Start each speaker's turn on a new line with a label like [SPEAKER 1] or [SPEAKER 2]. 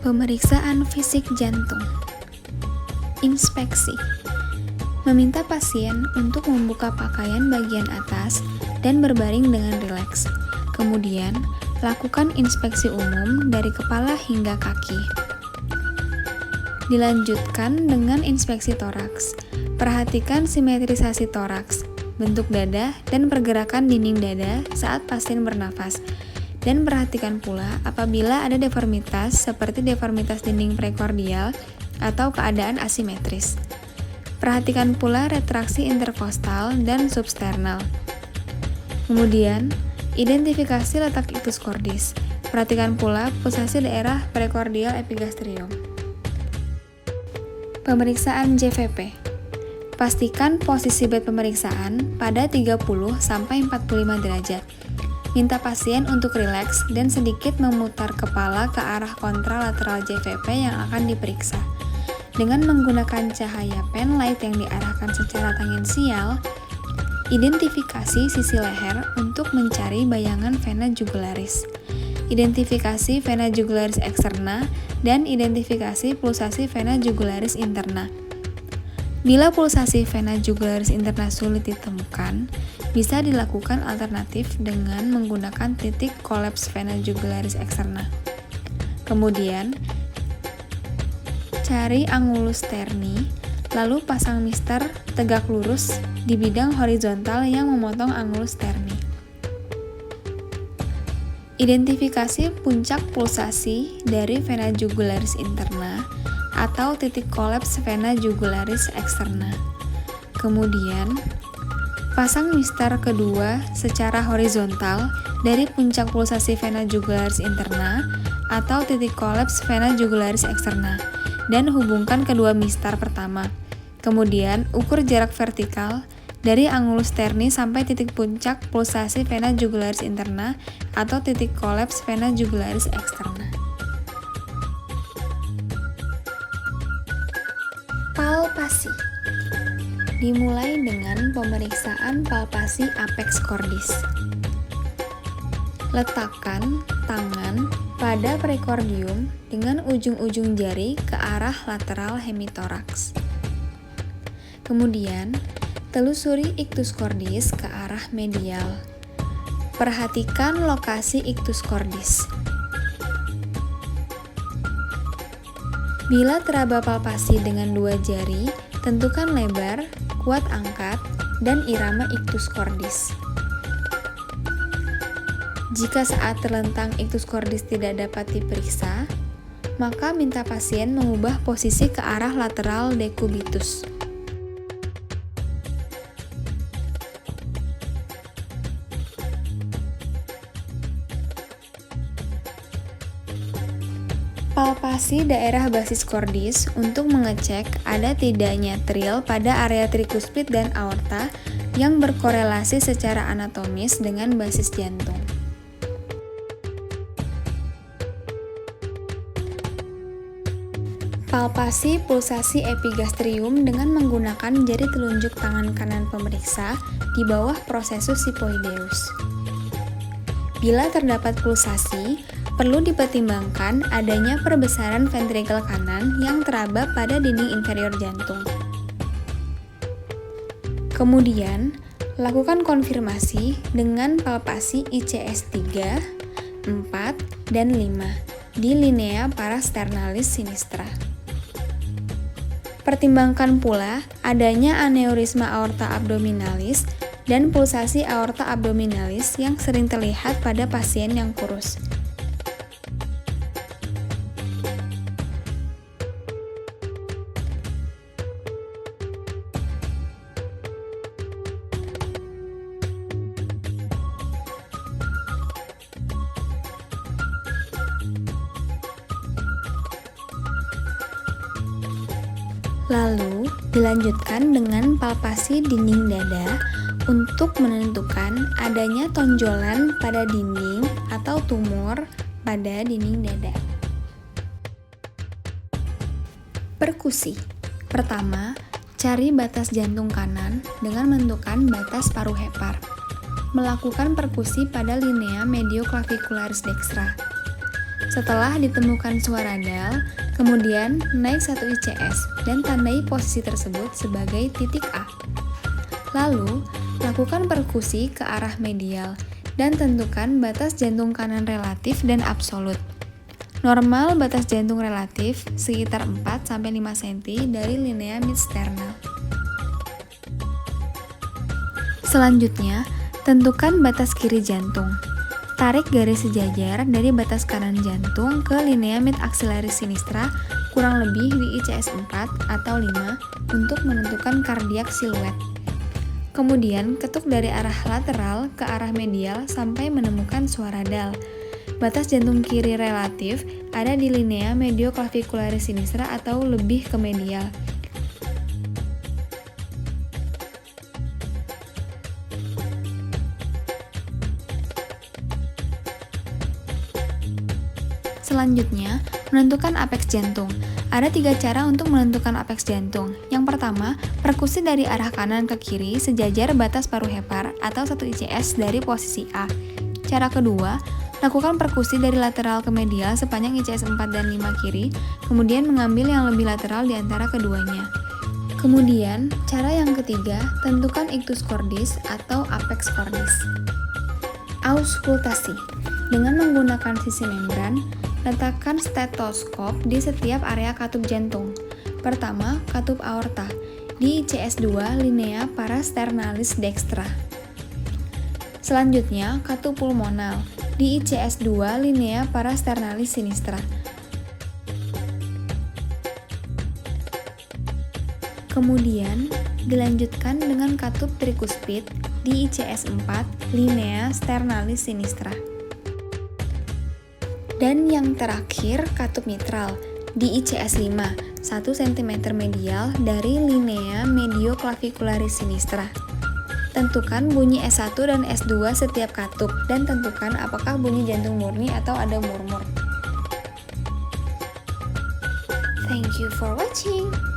[SPEAKER 1] Pemeriksaan fisik jantung. Inspeksi. Meminta pasien untuk membuka pakaian bagian atas dan berbaring dengan rileks. Kemudian, lakukan inspeksi umum dari kepala hingga kaki. Dilanjutkan dengan inspeksi toraks. Perhatikan simetrisasi toraks, bentuk dada, dan pergerakan dinding dada saat pasien bernafas. Dan perhatikan pula apabila ada deformitas seperti deformitas dinding prekordial atau keadaan asimetris. Perhatikan pula retraksi interkostal dan substernal. Kemudian, identifikasi letak ictus cordis. Perhatikan pula pulsasi daerah prekordial epigastrium. Pemeriksaan JVP. Pastikan posisi bed pemeriksaan pada 30-45 derajat. Minta pasien untuk rileks dan sedikit memutar kepala ke arah kontralateral JVP yang akan diperiksa. Dengan menggunakan cahaya pen light yang diarahkan secara tangensial, identifikasi sisi leher untuk mencari bayangan vena jugularis. Identifikasi vena jugularis eksterna dan identifikasi pulsasi vena jugularis interna. Bila pulsasi vena jugularis interna sulit ditemukan, bisa dilakukan alternatif dengan menggunakan titik kolaps vena jugularis eksterna. Kemudian, cari angulus sterni, lalu pasang mister tegak lurus di bidang horizontal yang memotong angulus sterni. Identifikasi puncak pulsasi dari vena jugularis interna atau titik kolaps vena jugularis eksterna. Kemudian, pasang mister kedua secara horizontal dari puncak pulsasi vena jugularis interna atau titik kolaps vena jugularis eksterna dan hubungkan kedua mister pertama. Kemudian, ukur jarak vertikal dari angulus sterni sampai titik puncak pulsasi vena jugularis interna atau titik kolaps vena jugularis eksterna. Palpasi. Dimulai dengan pemeriksaan palpasi apex cordis. Letakkan tangan pada prekordium dengan ujung-ujung jari ke arah lateral hemitoraks. Kemudian, telusuri ictus cordis ke arah medial. Perhatikan lokasi ictus cordis. Bila teraba palpasi dengan dua jari, tentukan lebar, kuat angkat, dan irama ictus cordis. Jika saat terlentang ictus cordis tidak dapat diperiksa, maka minta pasien mengubah posisi ke arah lateral decubitus. Palpasi daerah basis cordis untuk mengecek ada tidaknya tril pada area trikuspid dan aorta yang berkorelasi secara anatomis dengan basis jantung. Palpasi pulsasi epigastrium dengan menggunakan jari telunjuk tangan kanan pemeriksa di bawah prosesus sipoideus. Bila terdapat pulsasi, perlu dipertimbangkan adanya perbesaran ventrikel kanan yang teraba pada dinding inferior jantung. Kemudian, lakukan konfirmasi dengan palpasi ICS 3, 4, dan 5 di linea parasternalis sinistra. Pertimbangkan pula adanya aneurisma aorta abdominalis dan pulsasi aorta abdominalis yang sering terlihat pada pasien yang kurus. Lalu, dilanjutkan dengan palpasi dinding dada untuk menentukan adanya tonjolan pada dinding atau tumor pada dinding dada. Perkusi. Pertama, cari batas jantung kanan dengan menentukan batas paruh hepar. Melakukan perkusi pada linea medioclavicularis dextra. Setelah ditemukan suara dal, kemudian naik 1 ICS dan tandai posisi tersebut sebagai titik A. Lalu, lakukan perkusi ke arah medial dan tentukan batas jantung kanan relatif dan absolut. Normal batas jantung relatif sekitar 4-5 cm dari linea midsternal. Selanjutnya, tentukan batas kiri jantung. Tarik garis sejajar dari batas kanan jantung ke linea mid axillaris sinistra kurang lebih di ICS 4 atau 5 untuk menentukan kardiak siluet. Kemudian ketuk dari arah lateral ke arah medial sampai menemukan suara dal. Batas jantung kiri relatif ada di linea medioclavicularis sinistra atau lebih ke medial. Selanjutnya, menentukan apeks jantung. Ada 3 cara untuk menentukan apeks jantung. Yang pertama, perkusi dari arah kanan ke kiri sejajar batas paru hepar atau 1 ICS dari posisi A. Cara kedua, lakukan perkusi dari lateral ke medial sepanjang ICS 4 dan 5 kiri, kemudian mengambil yang lebih lateral di antara keduanya. Kemudian, cara yang ketiga, tentukan ictus cordis atau apeks cordis. Auskultasi. Dengan menggunakan sisi membran, letakkan stetoskop di setiap area katup jantung. Pertama, katup aorta di ICS 2 linea parasternalis dextra. Selanjutnya, katup pulmonal di ICS 2 linea parasternalis sinistra. Kemudian, dilanjutkan dengan katup trikuspid di ICS 4 linea sternalis sinistra. Dan yang terakhir, katup mitral di ICS 5, 1 cm medial dari linea medioclavicularis sinistra. Tentukan bunyi S1 dan S2 setiap katup dan tentukan apakah bunyi jantung murni atau ada murmur. Thank you for watching.